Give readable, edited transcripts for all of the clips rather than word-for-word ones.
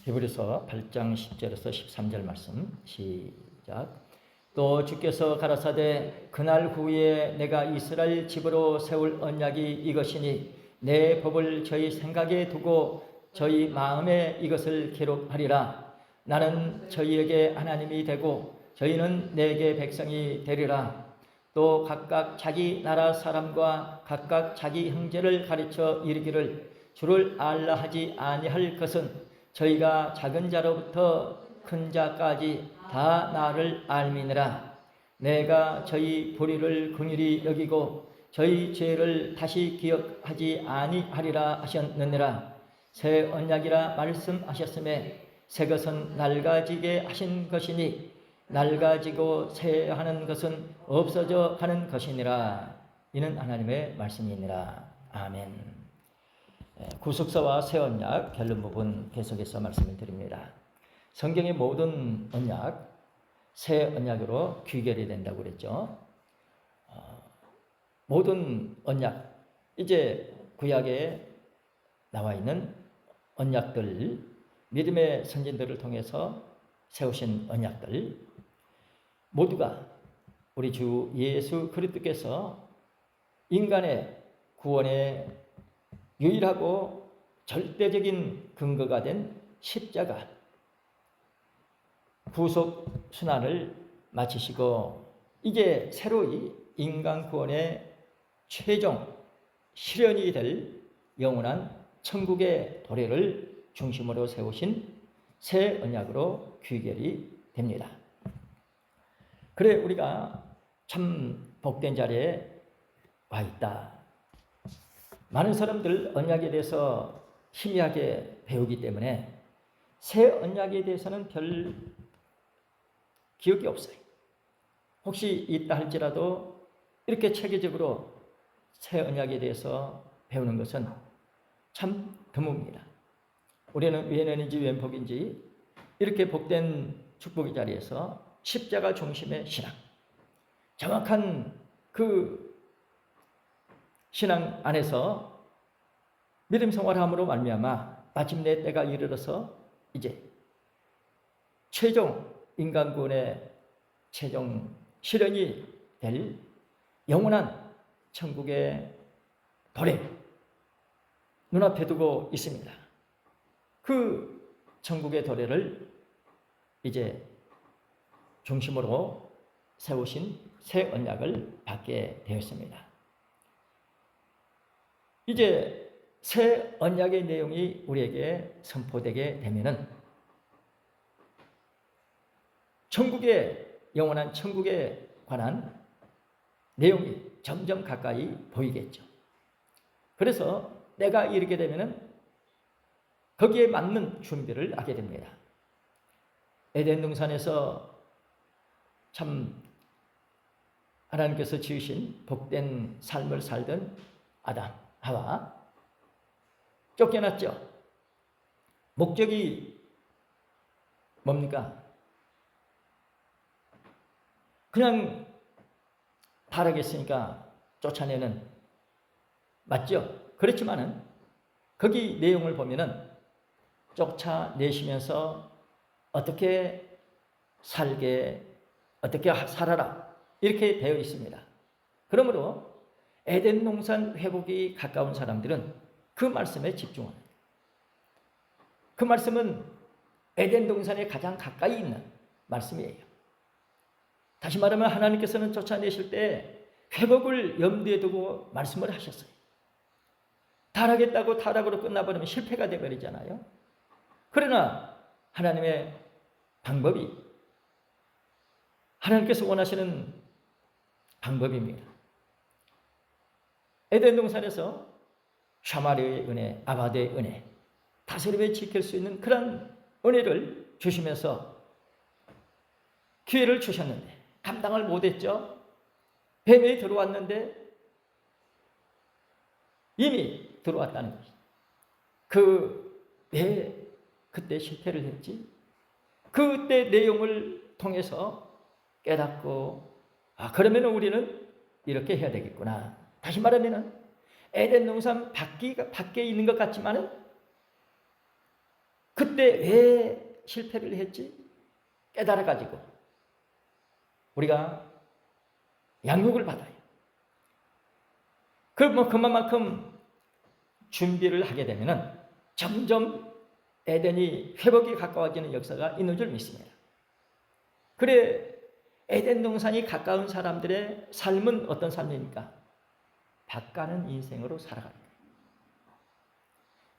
히브리서 8장 10절에서 13절 말씀 시작. 또 주께서 가라사대 그날 후에 내가 이스라엘 집으로 세울 언약이 이것이니 내 법을 저희 생각에 두고 저희 마음에 이것을 기록하리라. 나는 저희에게 하나님이 되고 저희는 내게 백성이 되리라. 또 각각 자기 나라 사람과 각각 자기 형제를 가르쳐 이르기를 주를 알라 하지 아니할 것은 저희가 작은 자로부터 큰 자까지 다 나를 알미니라. 내가 저희 도리를 긍휼히 여기고 저희 죄를 다시 기억하지 아니하리라 하셨느니라. 새 언약이라 말씀하셨음에 새 것은 낡아지게 하신 것이니 낡아지고 새하는 것은 없어져 가는 것이니라. 이는 하나님의 말씀이니라. 아멘. 구속사와 새 언약 결론 부분 계속해서 말씀을 드립니다. 성경의 모든 언약 새 언약으로 귀결이 된다고 그랬죠. 모든 언약, 이제 구약에 나와 있는 언약들, 믿음의 선진들을 통해서 세우신 언약들 모두가 우리 주 예수 그리스도께서 인간의 구원의 유일하고 절대적인 근거가 된 십자가 구속 순환을 마치시고 이제 새로이 인간 구원의 최종 실현이 될 영원한 천국의 도래를 중심으로 세우신 새 언약으로 귀결이 됩니다. 그래 우리가 참 복된 자리에 와 있다. 많은 사람들 언약에 대해서 희미하게 배우기 때문에 새 언약에 대해서는 별 기억이 없어요. 혹시 있다 할지라도 이렇게 체계적으로 새 언약에 대해서 배우는 것은 참 드뭅니다. 우리는 웬언인지 웬 복인지 이렇게 복된 축복의 자리에서 십자가 중심의 신앙, 정확한 그 신앙 안에서 믿음 생활함으로 말미암아 마침내 때가 이르러서 이제 최종 인간군의 최종 실현이 될 영원한 천국의 도래 눈앞에 두고 있습니다. 그 천국의 도래를 이제 중심으로 세우신 새 언약을 받게 되었습니다. 이제 새 언약의 내용이 우리에게 선포되게 되면은 천국의 영원한 천국에 관한 내용이 점점 가까이 보이겠죠. 그래서 때가 이르게 되면은 거기에 맞는 준비를 하게 됩니다. 에덴 동산에서 참 하나님께서 지으신 복된 삶을 살던 아담 하와 쫓겨났죠. 목적이 뭡니까? 그냥 타락했으니까 쫓아내는 맞죠? 그렇지만은 거기 내용을 보면은 쫓아내시면서 어떻게 살게, 어떻게 살아라 이렇게 되어 있습니다. 그러므로 에덴 동산 회복이 가까운 사람들은 그 말씀에 집중합니다. 그 말씀은 에덴 동산에 가장 가까이 있는 말씀이에요. 다시 말하면 하나님께서는 쫓아내실 때 회복을 염두에 두고 말씀을 하셨어요. 타락했다고 타락으로 끝나버리면 실패가 되어버리잖아요. 그러나 하나님의 방법이 하나님께서 원하시는 방법입니다. 에덴 동산에서 샤마리아의 은혜, 아바데의 은혜, 다스림에 지킬 수 있는 그런 은혜를 주시면서 기회를 주셨는데 감당을 못했죠. 뱀이 들어왔는데 이미 들어왔다는 것이죠. 왜 그때 실패를 했지? 그때 내용을 통해서 깨닫고 그러면 우리는 이렇게 해야 되겠구나. 다시 말하면 에덴 동산 밖에 있는 것 같지만은 그때 왜 실패를 했지? 깨달아가지고 우리가 양육을 받아요. 그만큼 준비를 하게 되면은 점점 에덴이 회복이 가까워지는 역사가 있는 줄 믿습니다. 그래, 에덴 동산이 가까운 사람들의 삶은 어떤 삶입니까? 바가는 인생으로 살아가는 거예요.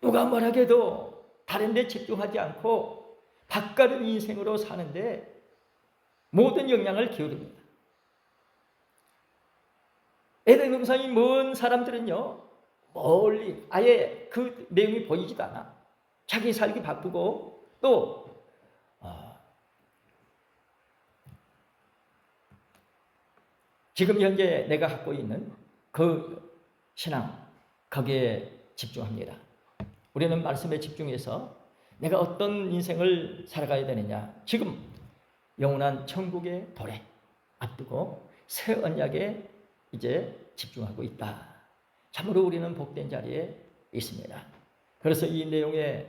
누가 뭐라 해도 다른 데 집중하지 않고 바가는 인생으로 사는데 모든 영향을 기울입니다. 에덴 동산이 먼 사람들은요, 멀리 아예 그 내용이 보이지도 않아. 자기 살기 바쁘고 또 지금 현재 내가 갖고 있는 그 신앙, 거기에 집중합니다. 우리는 말씀에 집중해서 내가 어떤 인생을 살아가야 되느냐. 지금 영원한 천국의 도래 앞두고 새 언약에 이제 집중하고 있다. 참으로 우리는 복된 자리에 있습니다. 그래서 이 내용에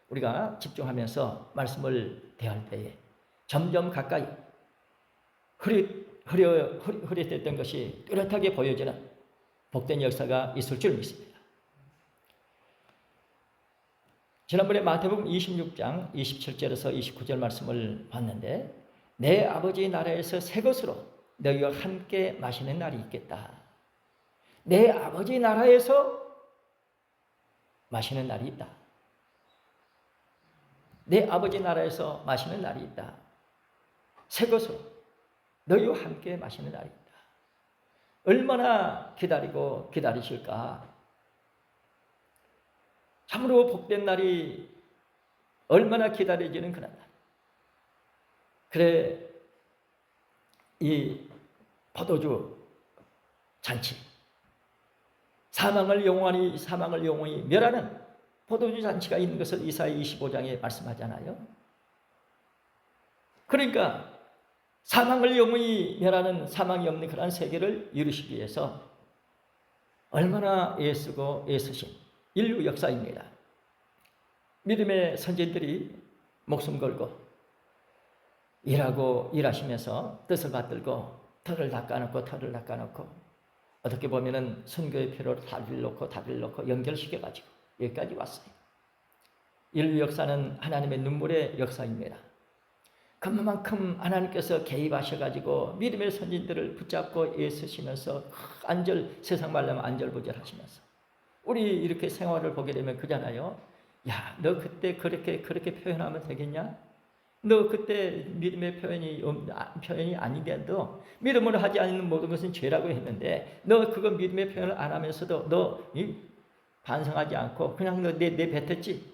우리가 집중하면서 말씀을 대할 때에 점점 가까이 흐릿했던 것이 뚜렷하게 보여지는 복된 역사가 있을 줄 믿습니다. 지난번에 마태복음 26장 27절에서 29절 말씀을 봤는데 내 아버지 나라에서 새 것으로 너희와 함께 마시는 날이 있겠다. 내 아버지 나라에서 마시는 날이 있다. 내 아버지 나라에서 마시는 날이 있다. 새 것으로 너희와 함께 마시는 날이 있다. 얼마나 기다리고 기다리실까? 참으로 복된 날이 얼마나 기다려지는 그런 날. 그래, 이 포도주 잔치, 사망을 영원히 멸하는 포도주 잔치가 있는 것을 이사야 25장에 말씀하잖아요. 그러니까 사망을 영원히 멸하는 사망이 없는 그런 세계를 이루시기 위해서 얼마나 애쓰고 애쓰신 인류 역사입니다. 믿음의 선진들이 목숨 걸고 일하시면서 뜻을 받들고 털을 닦아놓고 어떻게 보면은 선교의 필요로 다리를 놓고 연결시켜가지고 여기까지 왔어요. 인류 역사는 하나님의 눈물의 역사입니다. 그만큼 하나님께서 개입하셔가지고 믿음의 선진들을 붙잡고 애쓰시면서 세상 말하면 안절부절하시면서 우리 이렇게 생활을 보게 되면 그잖아요. 야, 너 그때 그렇게 표현하면 되겠냐? 너 그때 믿음의 표현이 아니게도 믿음으로 하지 않는 모든 것은 죄라고 했는데 너 그거 믿음의 표현을 안 하면서도 너 반성하지 않고 그냥 너 내 뱉었지.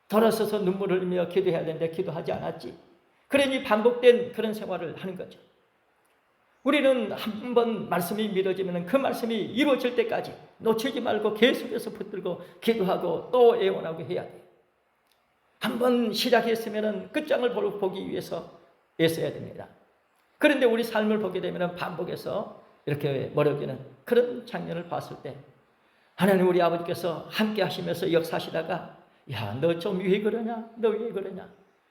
돌아서서 눈물을 흘리며 기도해야 되는데 기도하지 않았지. 그러니 반복된 그런 생활을 하는 거죠. 우리는 한 번 말씀이 믿어지면 그 말씀이 이루어질 때까지 놓치지 말고 계속해서 붙들고 기도하고 또 애원하고 해야 돼요. 한 번 시작했으면 끝장을 보기 위해서 애써야 됩니다. 그런데 우리 삶을 보게 되면 반복해서 이렇게 멀어지는 그런 장면을 봤을 때 하나님 우리 아버지께서 함께 하시면서 역사하시다가 야, 너 좀 왜 그러냐? 너 왜 그러냐?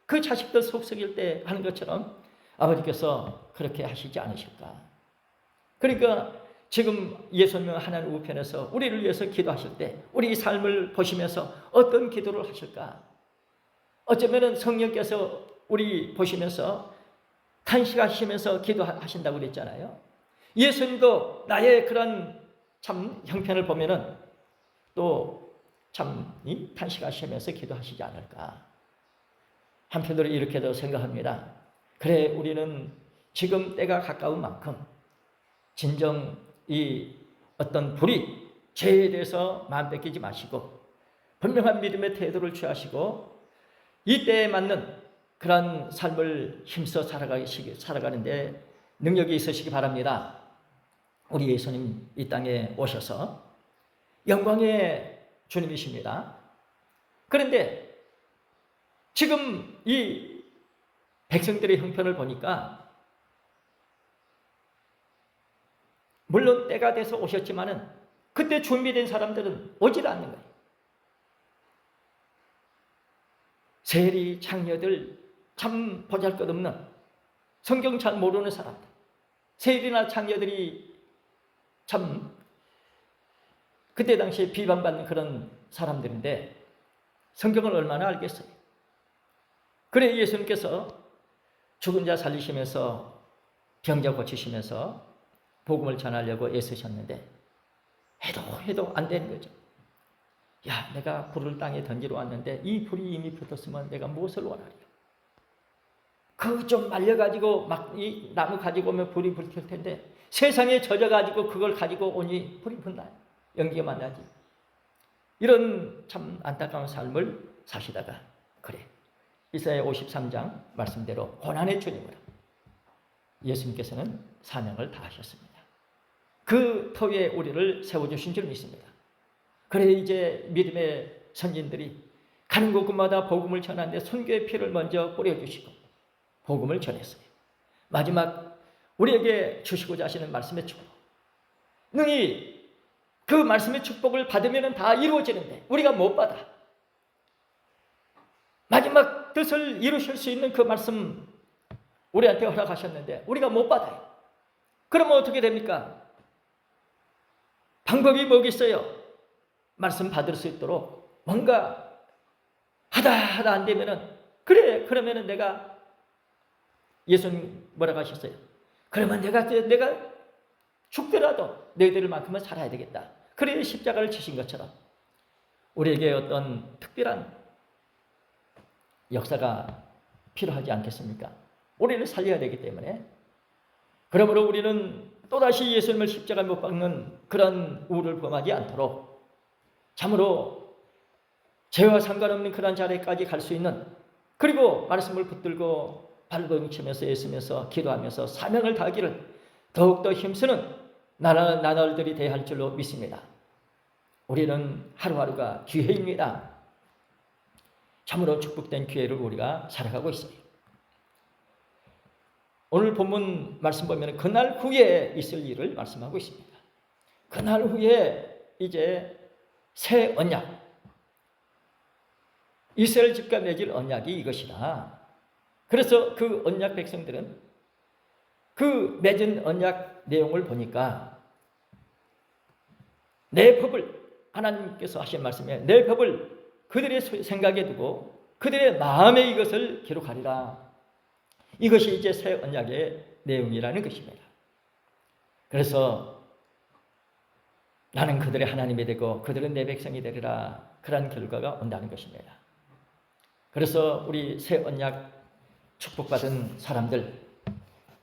그 자식들 속썩일 때 하는 것처럼 아버지께서 그렇게 하시지 않으실까? 그러니까 지금 예수님 하나님 우편에서 우리를 위해서 기도하실 때 우리 삶을 보시면서 어떤 기도를 하실까? 어쩌면 성령께서 우리 보시면서 탄식하시면서 기도하신다고 그랬잖아요. 예수님도 나의 그런 참 형편을 보면은 또 참 탄식하시면서 기도하시지 않을까? 한편으로 이렇게도 생각합니다. 그래, 우리는 지금 때가 가까운 만큼 진정 이 어떤 불의, 죄에 대해서 마음 뺏기지 마시고 분명한 믿음의 태도를 취하시고 이 때에 맞는 그런 삶을 힘써 살아가는데 능력이 있으시기 바랍니다. 우리 예수님 이 땅에 오셔서 영광의 주님이십니다. 그런데 지금 이 백성들의 형편을 보니까 물론 때가 돼서 오셨지만은 그때 준비된 사람들은 오질 않는 거예요. 세리, 장녀들, 참 보잘것없는 성경 잘 모르는 사람들, 세리나 장녀들이 참 그때 당시에 비방받는 그런 사람들인데 성경을 얼마나 알겠어요. 그래 예수님께서 죽은 자 살리시면서 병자 고치시면서 복음을 전하려고 애쓰셨는데 해도 안 되는 거죠. 야, 내가 불을 땅에 던지러 왔는데 이 불이 이미 붙었으면 내가 무엇을 원하리요? 그거 좀 말려가지고 막 이 나무 가지고 오면 불이 불킬 텐데 세상에 젖어가지고 그걸 가지고 오니 불이 붙나요? 연기가 만나지. 이런 참 안타까운 삶을 사시다가 그래 이사야 53장 말씀대로 고난의 주님으로 예수님께서는 사명을 다하셨습니다. 그 터위에 우리를 세워주신 줄 믿습니다. 그래 이제 믿음의 선진들이 가는 곳곳마다 복음을 전하는데 순교의 피를 먼저 뿌려주시고 복음을 전했어요. 마지막 우리에게 주시고자 하시는 말씀의 축복. 능히 그 말씀의 축복을 받으면 다 이루어지는데 우리가 못 받아. 마지막 뜻을 이루실 수 있는 그 말씀 우리한테 허락하셨는데 우리가 못 받아요. 그러면 어떻게 됩니까? 방법이 뭐겠어요? 말씀 받을 수 있도록 뭔가 하다 안 되면은 그래 그러면은 내가 예수님 뭐라고 하셨어요? 그러면 내가 죽더라도 너희들만큼은 살아야 되겠다. 그래 십자가를 지신 것처럼 우리에게 어떤 특별한 역사가 필요하지 않겠습니까? 우리를 살려야 되기 때문에 그러므로 우리는 또다시 예수님을 십자가에 못 박는 그런 우를 범하지 않도록 참으로 죄와 상관없는 그런 자리까지 갈 수 있는 그리고 말씀을 붙들고 발버둥치면서 애쓰면서 기도하면서 사명을 다하기를 더욱더 힘쓰는 나날들이 되어야 할 줄로 믿습니다. 우리는 하루하루가 기회입니다. 참으로 축복된 기회를 우리가 살아가고 있어요. 오늘 본문 말씀 보면 그날 후에 있을 일을 말씀하고 있습니다. 그날 후에 이제 새 언약, 이스라엘 집과 맺을 언약이 이것이다. 그래서 그 언약 백성들은 그 맺은 언약 내용을 보니까 내 법을 하나님께서 하신 말씀에 내 법을 그들의 생각에 두고 그들의 마음에 이것을 기록하리라. 이것이 이제 새 언약의 내용이라는 것입니다. 그래서 나는 그들의 하나님이 되고 그들은 내 백성이 되리라. 그런 결과가 온다는 것입니다. 그래서 우리 새 언약 축복받은 사람들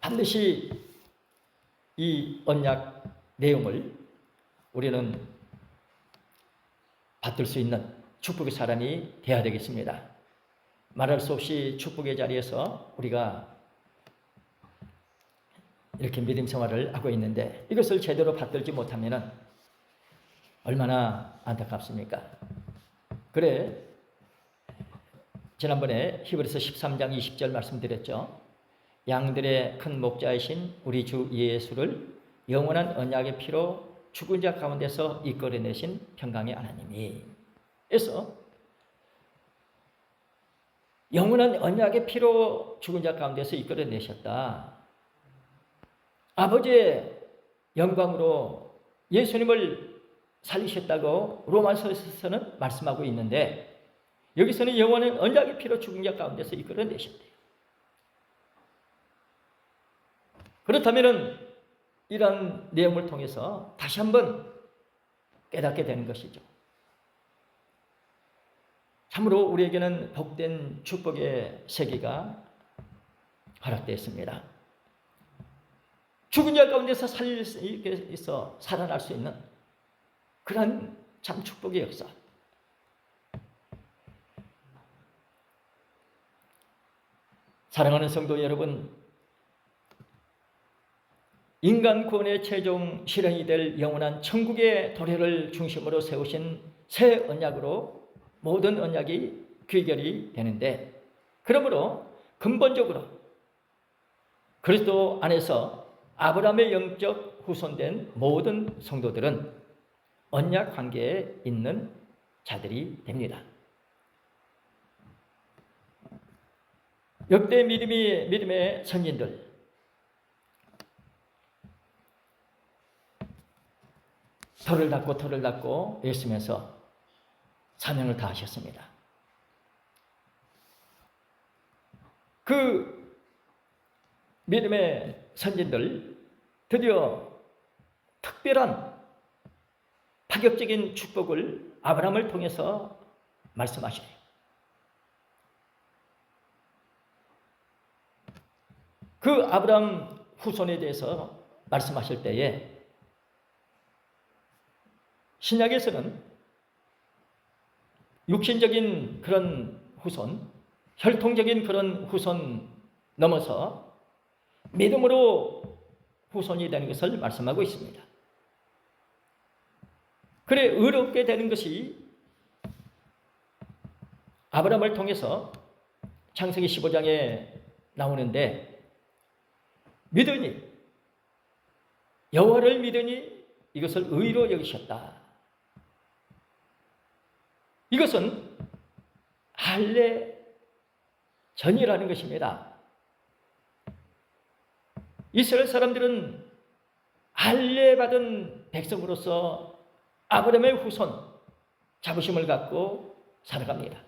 반드시 이 언약 내용을 우리는 받을 수 있는 축복의 사람이 되어야 되겠습니다. 말할 수 없이 축복의 자리에서 우리가 이렇게 믿음 생활을 하고 있는데 이것을 제대로 받들지 못하면 얼마나 안타깝습니까? 그래 지난번에 히브리서 13장 20절 말씀드렸죠. 양들의 큰 목자이신 우리 주 예수를 영원한 언약의 피로 죽은 자 가운데서 이끌어내신 평강의 하나님이 그래서 영원한 언약의 피로 죽은 자 가운데서 이끌어내셨다. 아버지의 영광으로 예수님을 살리셨다고 로마서에서는 말씀하고 있는데 여기서는 영원한 언약의 피로 죽은 자 가운데서 이끌어내셨대요. 그렇다면 이런 내용을 통해서 다시 한번 깨닫게 되는 것이죠. 참으로 우리에게는 복된 축복의 세계가 허락되었습니다. 죽은 자 가운데서 살릴 수 있어 살아날 수 있는 그런 참 축복의 역사. 사랑하는 성도 여러분, 인간 구원의 최종 실현이 될 영원한 천국의 도래를 중심으로 세우신 새 언약으로 모든 언약이 귀결이 되는데 그러므로 근본적으로 그리스도 안에서 아브라함의 영적 후손된 모든 성도들은 언약 관계에 있는 자들이 됩니다. 역대 믿음의 선진들, 털을 닦고 애쓰면서 사명을 다하셨습니다. 그 믿음의 선진들 드디어 특별한 파격적인 축복을 아브라함을 통해서 말씀하시네요. 그 아브라함 후손에 대해서 말씀하실 때에 신약에서는 육신적인 그런 후손, 혈통적인 그런 후손 넘어서 믿음으로 후손이 되는 것을 말씀하고 있습니다. 그래 의롭게 되는 것이 아브라함을 통해서 창세기 15장에 나오는데, 믿으니 여호와를 믿으니 이것을 의로 여기셨다. 이것은 할례 전이라는 것입니다. 이스라엘 사람들은 할례 받은 백성으로서 아브라함의 후손 자부심을 갖고 살아갑니다.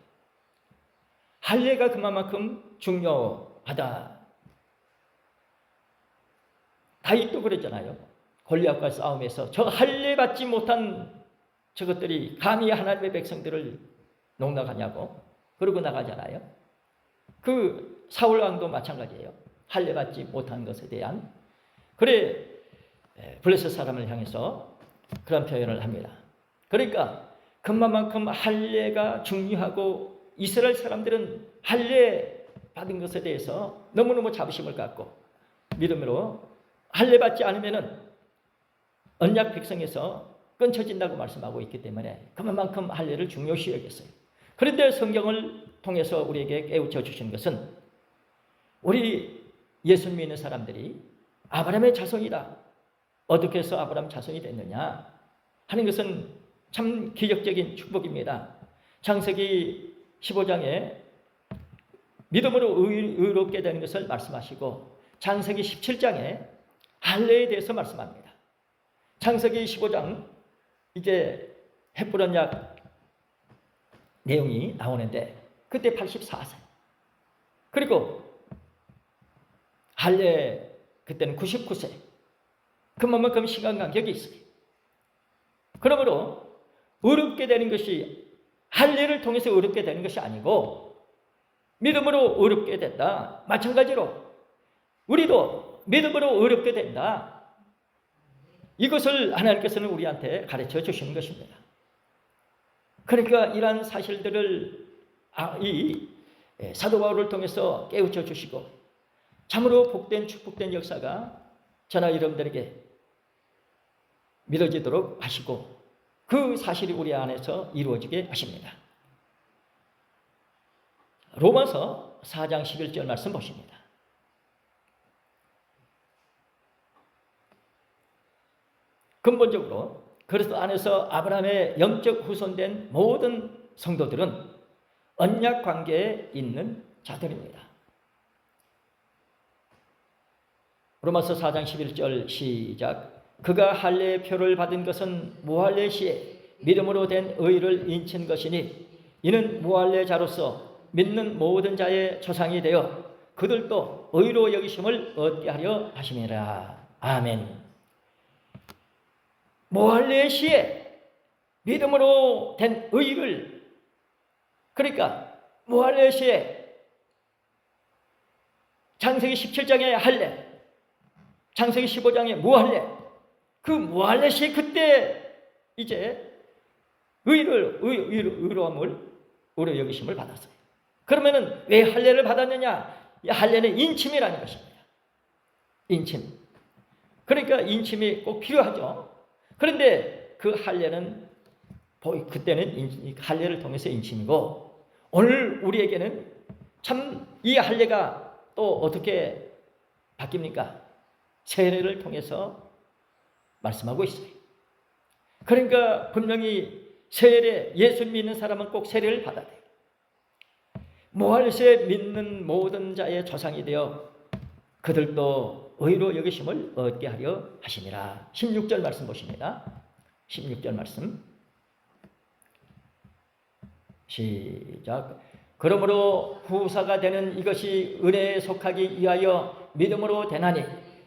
할례가 그만큼 중요하다. 다윗도 그랬잖아요. 골리앗과 싸움에서 저 할례 받지 못한 저것들이 감히 하나님의 백성들을 농락하냐고 그러고 나가잖아요. 그 사울 왕도 마찬가지예요. 할례 받지 못한 것에 대한. 그래 블레셋 사람을 향해서 그런 표현을 합니다. 그러니까 그만큼 할례가 중요하고 이스라엘 사람들은 할례 받은 것에 대해서 너무너무 자부심을 갖고 믿음으로 할례 받지 않으면은 언약 백성에서 끊쳐진다고 말씀하고 있기 때문에 그만큼 할례를 중요시 여겼어요. 그런데 성경을 통해서 우리에게 깨우쳐 주신 것은 우리 예수 믿는 사람들이 아브라함의 자손이다. 어떻게 해서 아브라함 자손이 됐느냐 하는 것은 참 기적적인 축복입니다. 창세기 15장에 믿음으로 의롭게 되는 것을 말씀하시고 창세기 17장에 할례에 대해서 말씀합니다. 창세기 15장 이제 헷불 언약 내용이 나오는데 그때 84세. 그리고 할례 그때는 99세. 그만큼 시간 간격이 있어요. 그러므로 의롭게 되는 것이 할례를 통해서 의롭게 되는 것이 아니고 믿음으로 의롭게 된다. 마찬가지로 우리도 믿음으로 의롭게 된다. 이것을 하나님께서는 우리한테 가르쳐 주시는 것입니다. 그러니까 이러한 사실들을 이 사도 바울을 통해서 깨우쳐 주시고 참으로 복된 축복된 역사가 저나 여러분들에게 믿어지도록 하시고 그 사실이 우리 안에서 이루어지게 하십니다. 로마서 4장 11절 말씀 보십니다. 근본적으로 그리스도 안에서 아브라함의 영적 후손된 모든 성도들은 언약 관계에 있는 자들입니다. 로마서 4장 11절 시작. 그가 할례의 표를 받은 것은 무할례 시에 믿음으로 된 의를 인친 것이니 이는 무할례자로서 믿는 모든 자의 조상이 되어 그들도 의로 여기심을 얻게 하려 하심이라. 아멘. 무할례 시에 믿음으로 된 의를, 그러니까 무할례 시에 창세기 17장의 할례, 창세기 15장의 무할례, 그 무할례 시에 그때 이제 의로움을 의로 여기심을 받았어요. 그러면은 왜 할례를 받았느냐? 이 할례는 인침이라는 것입니다. 인침. 그러니까 인침이 꼭 필요하죠. 그런데 그 할례는 그때는 할례를 통해서 인침이고 오늘 우리에게는 참 이 할례가 또 어떻게 바뀝니까? 세례를 통해서 말씀하고 있어요. 그러니까 분명히 세례, 예수 믿는 사람은 꼭 세례를 받아야 돼요. 모할세 믿는 모든 자의 조상이 되어 그들도 의로 여기심을 얻게 하려 하시니라. 16절 말씀 보십니다. 16절 말씀 시작. 그러므로 후사가 되는 이것이 은혜에 속하기 위하여 믿음으로 되나니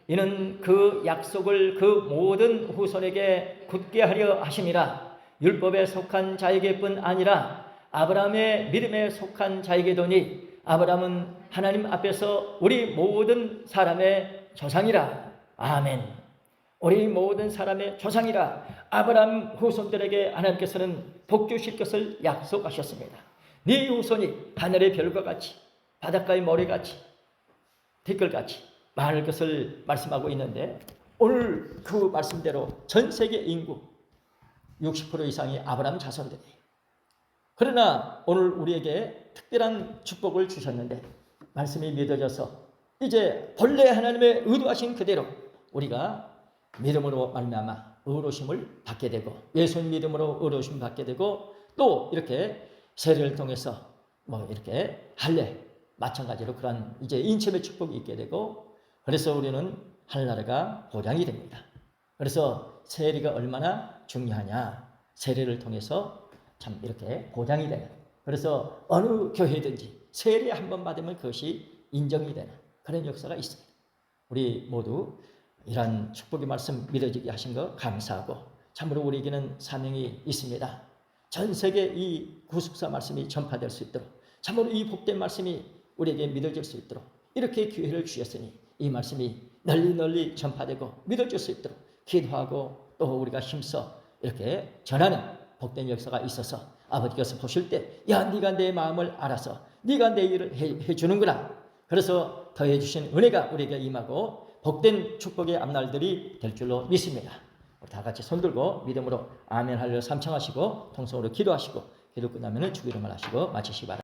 이는 그 약속을 그 모든 후손에게 굳게 하려 하심이라. 율법에 속한 자에게뿐 아니라 아브라함의 믿음에 속한 자에게도니 아브라함은 하나님 앞에서 우리 모든 사람의 조상이라. 아멘. 우리 모든 사람의 조상이라. 아브라함 후손들에게 하나님께서는 복 주실 것을 약속하셨습니다. 네 후손이 하늘의 별과 같이 바닷가의 모래같이 티끌같이 많을 것을 말씀하고 있는데, 오늘 그 말씀대로 전 세계 인구 60% 이상이 아브라함 자손들이에요. 그러나 오늘 우리에게 특별한 축복을 주셨는데 말씀이 믿어져서 이제 본래 하나님의 의도하신 그대로 우리가 믿음으로 말미암아 의로심을 받게 되고, 예수님 믿음으로 의로심 받게 되고, 또 이렇게 세례를 통해서 이렇게 할례 마찬가지로 그런 이제 인체의 축복이 있게 되고, 그래서 우리는 하늘나라가 보장이 됩니다. 그래서 세례가 얼마나 중요하냐, 세례를 통해서 참 이렇게 보장이 되는, 그래서 어느 교회든지 세례 한 번 받으면 그것이 인정이 되는 그런 역사가 있습니다. 우리 모두 이런 축복의 말씀 믿어지게 하신 거 감사하고, 참으로 우리에게는 사명이 있습니다. 전 세계 이 구속사 말씀이 전파될 수 있도록, 참으로 이 복된 말씀이 우리에게 믿어질 수 있도록 이렇게 기회를 주셨으니 이 말씀이 널리 전파되고 믿어질 수 있도록 기도하고, 또 우리가 힘써 이렇게 전하는 복된 역사가 있어서 아버지께서 보실 때, 야, 네가 내 마음을 알아서 네가 내 일을 해주는구나. 그래서 더해 주신 은혜가 우리에게 임하고 복된 축복의 앞날들이 될 줄로 믿습니다. 우리 다 같이 손들고 믿음으로 아멘 할렐루야 삼창하시고 통성으로 기도하시고, 기도 끝나면 주기도만 하시고 마치시기 바랍니다.